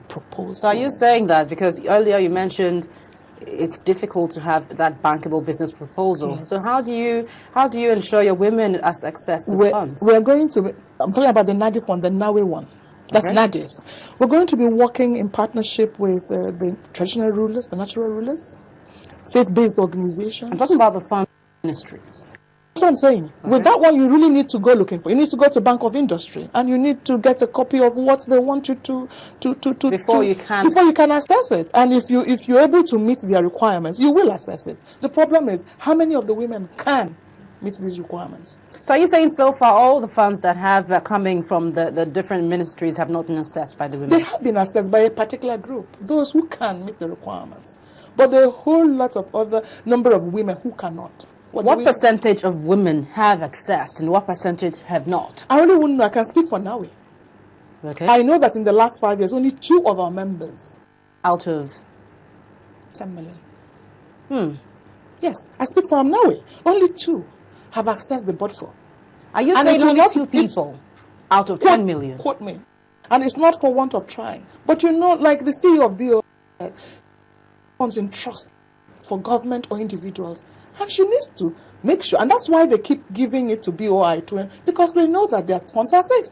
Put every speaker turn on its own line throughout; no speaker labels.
proposal.
So are you saying that because earlier you mentioned it's difficult to have that bankable business proposal?
Yes.
So how do you ensure your women has access to funds?
We're going to. I'm talking about the NADIF one, the Nawe one. That's
Okay.
NADIF. We're going to be working in partnership with the traditional rulers, the natural rulers, faith-based organizations.
I'm talking about the fund ministries.
That's what I'm saying. Okay. With that one, you really need to go looking for. You need to go to Bank of Industry, and you need to get a copy of what they want you to
before you
can access it. And if you're able to meet their requirements, you will access it. The problem is how many of the women can meet these requirements.
So are you saying so far all the funds that have coming from the different ministries have not been assessed by the women?
They have been assessed by a particular group, those who can meet the requirements. But there are a whole lot of other number of women who cannot.
What percentage of women have access and what percentage have not?
I really wouldn't know. I can speak for Nawe.
Okay.
I know that in the last 5 years, only 2 of our members.
Out of?
10 million. Yes, I speak for Nawe. Only 2 have accessed the board for.
Are you saying only 2 people out of 10 million?
Quote me. And it's not for want of trying. But you know, like the CEO of BO comes in trust for government or individuals. And she needs to make sure, and that's why they keep giving it to BOI, because they know that their funds are safe.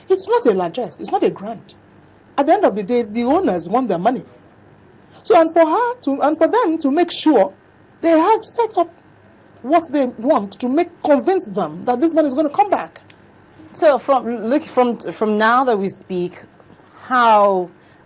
It's not a largesse, it's not a grant. At the end of the day, the owners want their money. So, and for them to make sure they have set up what they want to convince them that this money is going to come back.
So, from now that we speak,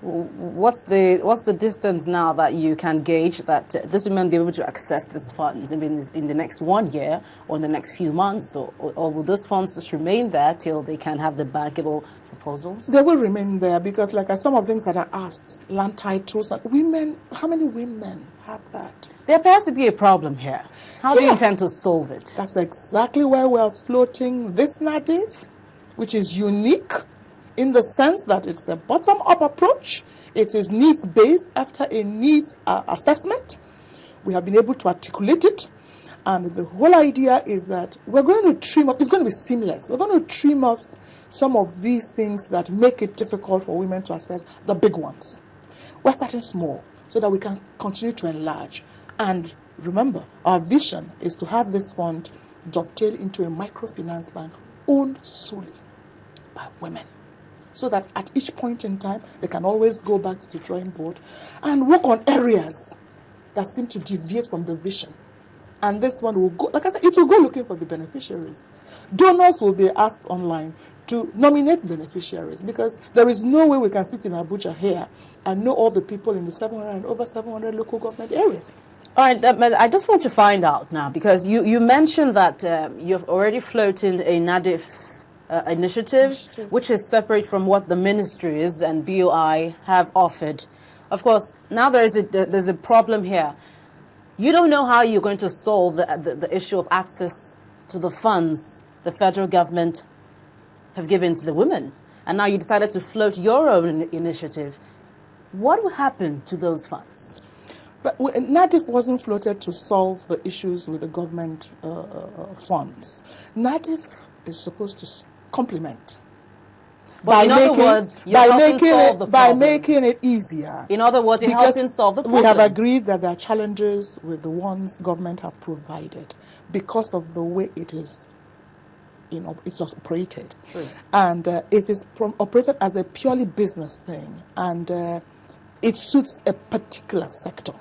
what's the distance now that you can gauge that this women be able to access these funds in the next 1 year or in the next few months, or will those funds just remain there till they can have the bankable proposals?
They will remain there because, like some of the things that are asked, land titles, women, how many women have that?
There appears to be a problem here. How do you intend to solve it?
That's exactly why we are floating this NADIF, which is unique in the sense that it's a bottom-up approach. It is needs-based after a needs assessment. We have been able to articulate it. And the whole idea is that we're going to trim off, it's going to be seamless. We're going to trim off some of these things that make it difficult for women to access the big ones. We're starting small so that we can continue to enlarge. And remember, our vision is to have this fund dovetail into a microfinance bank owned solely by women, so that at each point in time, they can always go back to the drawing board and work on areas that seem to deviate from the vision. And this one will go, like I said, it will go looking for the beneficiaries. Donors will be asked online to nominate beneficiaries, because there is no way we can sit in Abuja here and know all the people in the over 700 local government areas.
All right, I just want to find out now, because you mentioned that you've already floated a NADIF initiative, which is separate from what the ministries and BOI have offered. Of course, now there's a problem here. You don't know how you're going to solve the issue of access to the funds the federal government have given to the women. And now you decided to float your own initiative. What will happen to those funds?
But NADIF wasn't floated to solve the issues with the government funds. NADIF is supposed to complement.
But in other words,
by making it easier.
In other words, you're helping solve the problem.
We have agreed that there are challenges with the ones government have provided because of the way it is, it's operated.
True.
And it is operated as a purely business thing, and it suits a particular sector.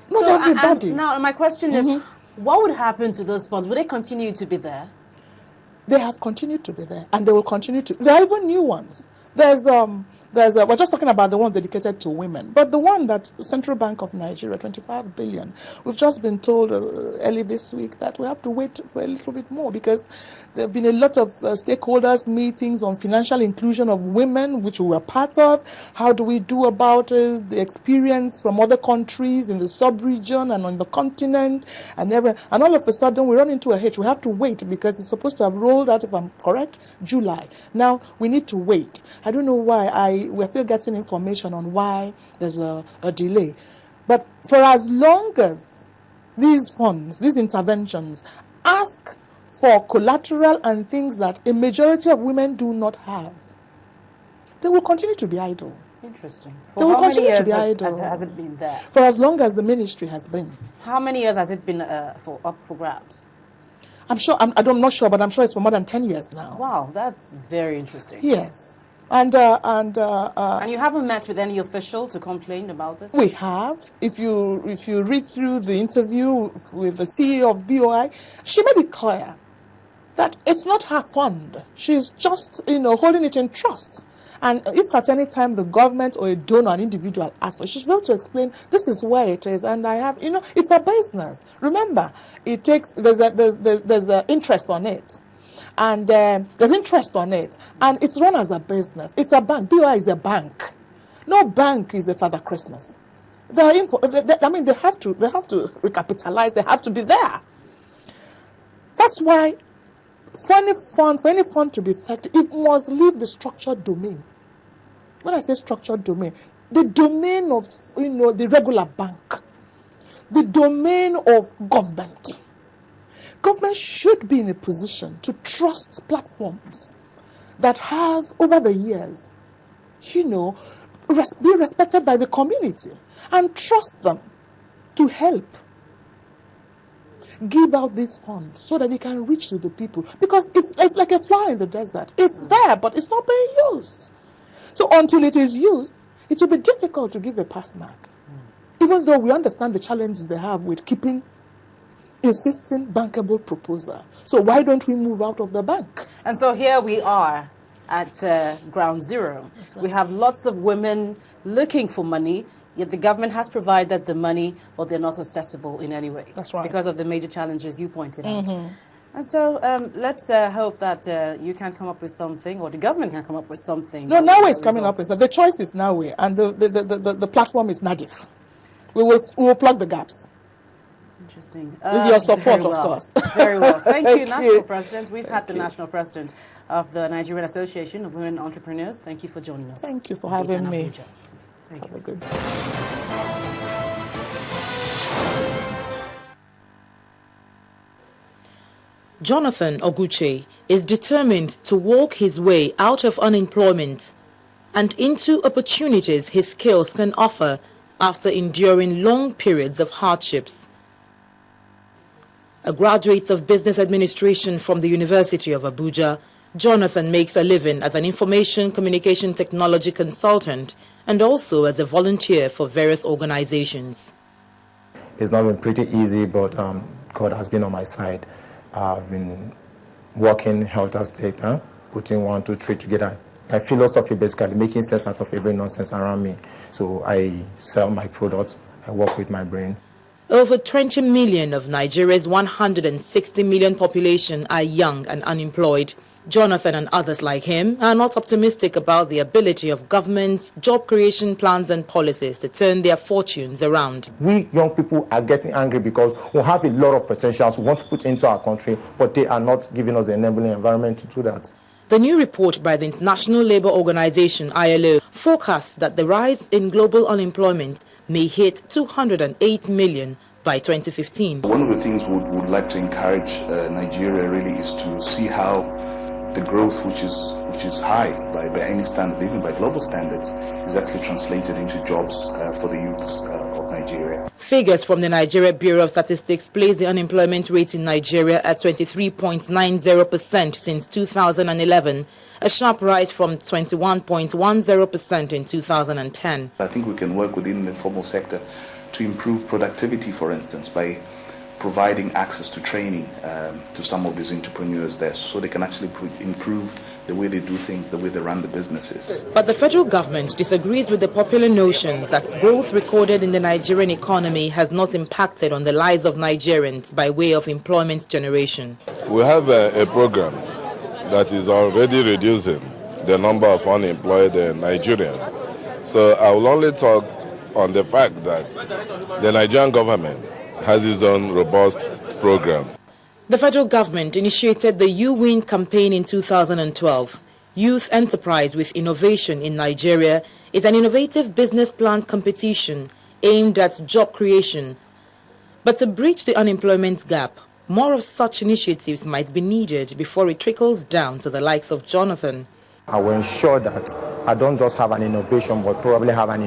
Not everybody.
Now, my question is, what would happen to those funds? Will they continue to be there?
They have continued to be there, and they will continue to. There are even new ones. We're just talking about the ones dedicated to women, but the one that Central Bank of Nigeria, 25 billion, we've just been told early this week that we have to wait for a little bit more, because there have been a lot of stakeholders meetings on financial inclusion of women, which we were part of. How do we do about the experience from other countries in the sub-region and on the continent, and all of a sudden we run into a hitch. We have to wait because it's supposed to have rolled out, if I'm correct, July. Now we need to wait. I don't know why. We're still getting information on why there's a delay. But for as long as these funds, these interventions, ask for collateral and things that a majority of women do not have, they will continue to be idle.
Interesting.
They
For
will
how many
continue to
years
be idle.
has it been there?
For as long as the ministry has been.
How many years has it been up for grabs?
I'm not sure, but I'm sure it's for more than 10 years now.
Wow, that's very interesting.
Yes.
And you haven't met with any official to complain about this?
We have. If you read through the interview with the CEO of BOI, she made it clear that it's not her fund. She's just, holding it in trust. And if at any time the government or a donor, an individual asks for, she should be able to explain, this is where it is, and I have, it's a business. Remember, there's a interest on it. And there's interest on it. And it's run as a business. It's a bank. BOI is a bank. No bank is a Father Christmas. They have to recapitalize. They have to be there. That's why for any fund to be effective, it must leave the structured domain. When I say structured domain, the domain of the regular bank, the domain of government. Government should be in a position to trust platforms that have, over the years, be respected by the community, and trust them to help give out these funds so that they can reach to the people. Because it's like a flower in the desert. It's there, but it's not being used. So until it is used, it will be difficult to give a pass mark. Even though we understand the challenges they have with insisting bankable proposal. So why don't we move out of the bank?
And so here we are at ground zero. Right. We have lots of women looking for money, yet the government has provided the money, but they're not accessible in any way.
That's right.
Because of the major challenges you pointed out. And so let's hope that you can come up with something, or the government can come up with something.
No, now it's coming up with that. The choice is now, and the platform is NADIF. We will plug the gaps.
Interesting.
With your support, of course.
Very well. Thank you, National President. We've had the National President of the Nigerian Association of Women Entrepreneurs. Thank you for joining us.
Thank you for having me.
Thank you.
Have a good day.
Jonathan Oguche is determined to walk his way out of unemployment and into opportunities his skills can offer after enduring long periods of hardships. A graduate of business administration from the University of Abuja, Jonathan makes a living as an information communication technology consultant and also as a volunteer for various organizations.
It's not been pretty easy, but God has been on my side. I've been working helter skelter, putting 1, 2, 3 together. My philosophy basically making sense out of every nonsense around me. So I sell my products, I work with my brain.
Over 20 million of Nigeria's 160 million population are young and unemployed. Jonathan and others like him are not optimistic about the ability of government's job creation plans and policies to turn their fortunes around.
We young people are getting angry because we have a lot of potentials we want to put into our country, but they are not giving us the enabling environment to do that.
The new report by the International Labour Organization, ILO, forecasts that the rise in global unemployment may hit 208 million by 2015.
One of the things we would like to encourage Nigeria really is to see how the growth, which is high by any standard, even by global standards, is actually translated into jobs for the youths of Nigeria.
Figures from the Nigeria Bureau of Statistics place the unemployment rate in Nigeria at 23.90% since 2011, a sharp rise from 21.10% in 2010.
I think we can work within the informal sector to improve productivity, for instance, by providing access to training to some of these entrepreneurs there, so they can actually improve the way they do things, the way they run the businesses.
But the federal government disagrees with the popular notion that growth recorded in the Nigerian economy has not impacted on the lives of Nigerians by way of employment generation.
We have a program that is already reducing the number of unemployed Nigerians. So I will only talk on the fact that the Nigerian government has its own robust program.
The federal government initiated the You Win campaign in 2012. Youth Enterprise with Innovation in Nigeria is an innovative business plan competition aimed at job creation. But to bridge the unemployment gap, more of such initiatives might be needed before it trickles down to the likes of Jonathan.
I will ensure that I don't just have an innovation, but probably have an